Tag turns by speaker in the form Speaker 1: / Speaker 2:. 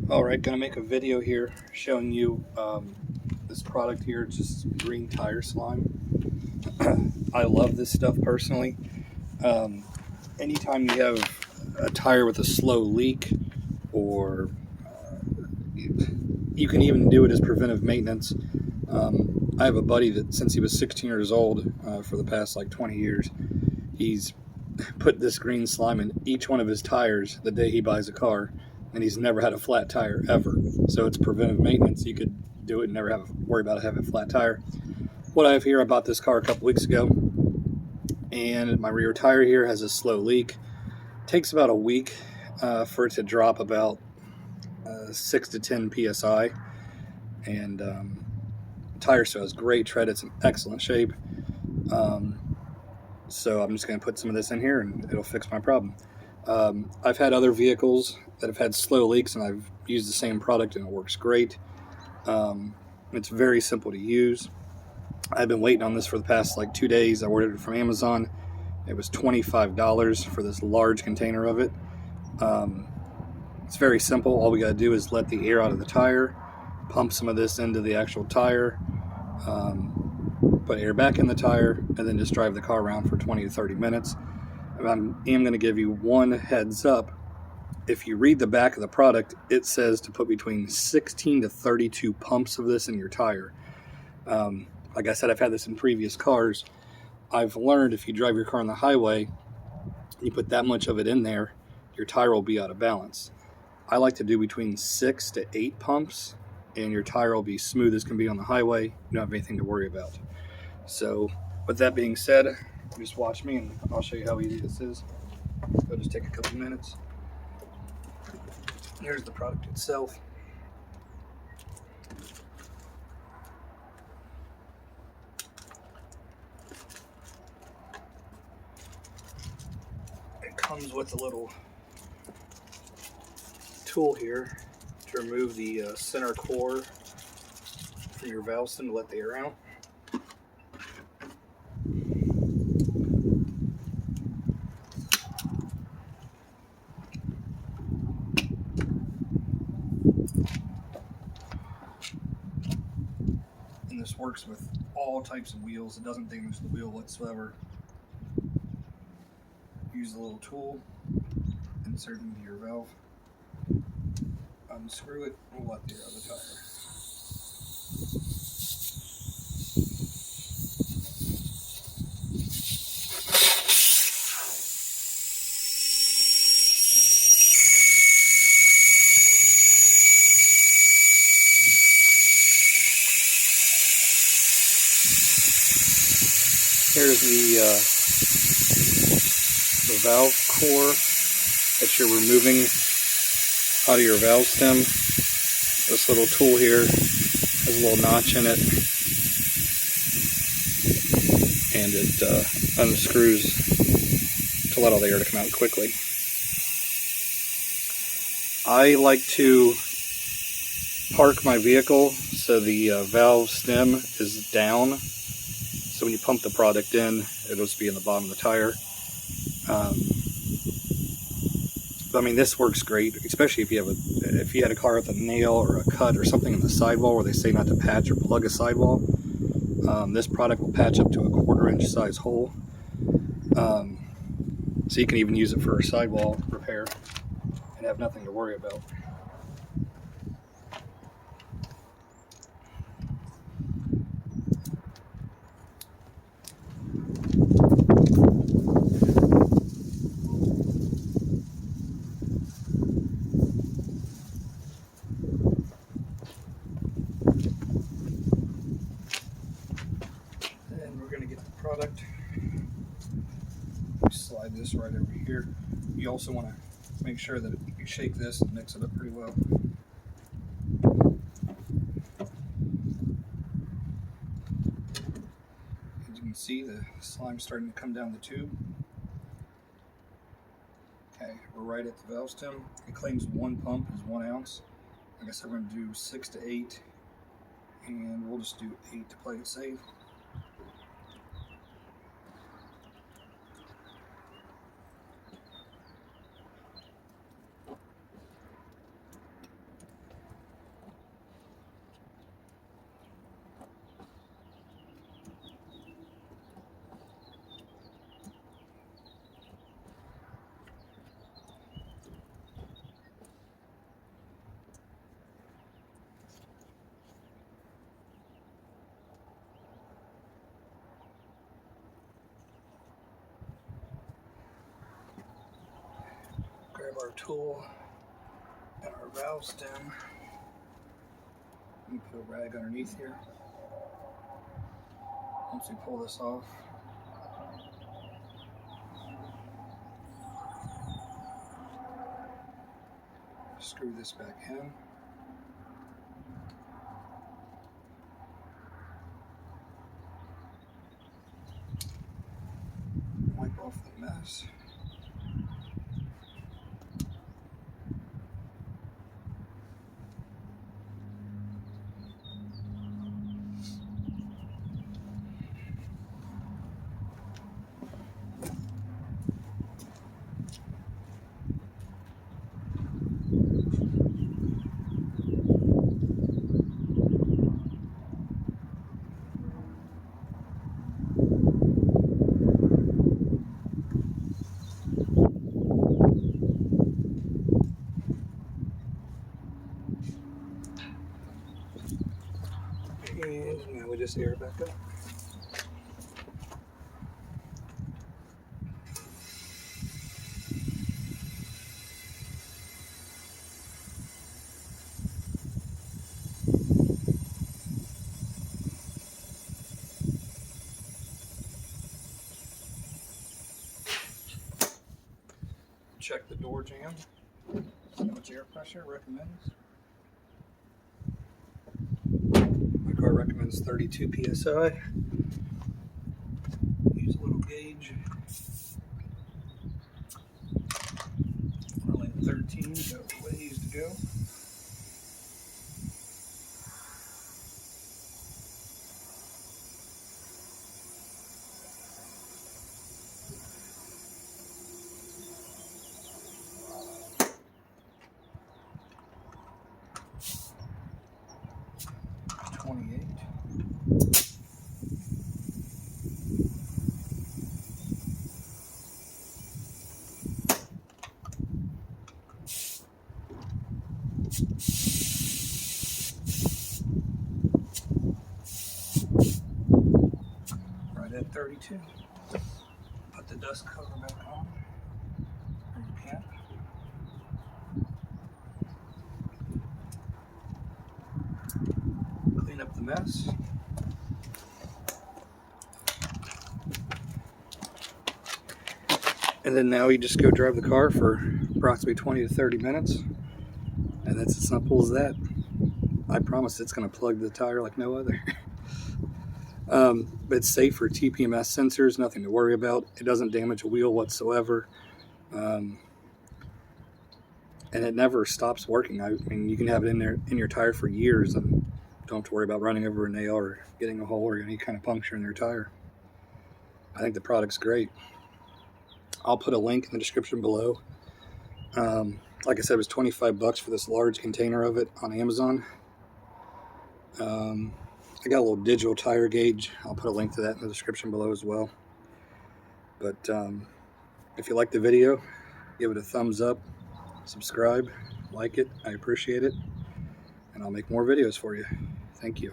Speaker 1: Alright, gonna make a video here showing you this product here. It's just green tire slime. I love this stuff personally. Anytime you have a tire with a slow leak, or you can even do it as preventive maintenance. I have a buddy that since he was 16 years old, for the past like 20 years, he's put this green slime in each one of his tires the day he buys a car, and he's never had a flat tire ever. So it's preventive maintenance. You could do it and never have to worry about having a flat tire. What I have here, I bought this car a couple weeks ago, and my rear tire here has a slow leak. It takes about a week for it to drop about 6 to 10 psi, and the tire still has great tread. It's in excellent shape. So I'm just going to put some of this in here and it'll fix my problem. I've had other vehicles that have had slow leaks, and I've used the same product and it works great. It's very simple to use. I've been waiting on this for the past like 2 days. I ordered it from Amazon. It was $25 for this large container of it. It's very simple. All we got to do is let the air out of the tire, pump some of this into the actual tire, put air back in the tire, and then just drive the car around for 20 to 30 minutes. And I am going to give you one heads up. If you read the back of the product, it says to put between 16 to 32 pumps of this in your tire. Like I said, I've had this in previous cars. I've learned if you drive your car on the highway, you put that much of it in there, your tire will be out of balance. I like to do between 6 to 8 pumps, and your tire will be smooth as can be on the highway. You don't have anything to worry about. So with that being said, just watch me and I'll show you how easy this is. It'll just take a couple minutes. Here's the product itself. It comes with a little tool here to remove the center core from your valve stem to let the air out. And this works with all types of wheels. It doesn't damage the wheel whatsoever. Use the little tool, insert it into your valve, unscrew it, and let the air out of the tire. Here's the valve core that you're removing out of your valve stem. This little tool here has a little notch in it, and it unscrews to let all the air to come out quickly. I like to park my vehicle so the valve stem is down. So when you pump the product in, it'll just be in the bottom of the tire. But I mean, this works great, especially if you had a car with a nail or a cut or something in the sidewall where they say not to patch or plug a sidewall. This product will patch up to a 1/4 inch size hole. So you can even use it for a sidewall repair and have nothing to worry about. And we're going to get the product. Slide this right over here. You also want to make sure that you shake this and mix it up pretty well. As you can see, the slime's starting to come down the tube. Okay, we're right at the valve stem. It claims 1 pump is 1 ounce. Like I said, we're going to do 6 to 8, and we'll just do 8 to play it safe. grab our tool and our valve stem. Let me put a rag underneath here. Once we pull this off, screw this back in. Wipe off the mess. And now we just air it back up. Check the door jamb. See how much air pressure it recommends. My car recommends 32 psi. Use a little gauge. We're only at 13, so ways to go. Right at 32. Put the dust cover back on. Or you can't. Clean up the mess. And then now you just go drive the car for approximately 20 to 30 minutes. And that's as simple as that. I promise it's going to plug the tire like no other. But it's safe for TPMS sensors, nothing to worry about. It doesn't damage a wheel whatsoever. And it never stops working. I mean, you can have it in your tire for years and don't have to worry about running over a nail or getting a hole or any kind of puncture in your tire. I think the product's great. I'll put a link in the description below. Like I said, it was 25 bucks for this large container of it on Amazon. I got a little digital tire gauge. I'll put a link to that in the description below as well. But if you like the video, give it a thumbs up, subscribe, like it. I appreciate it. And I'll make more videos for you. Thank you.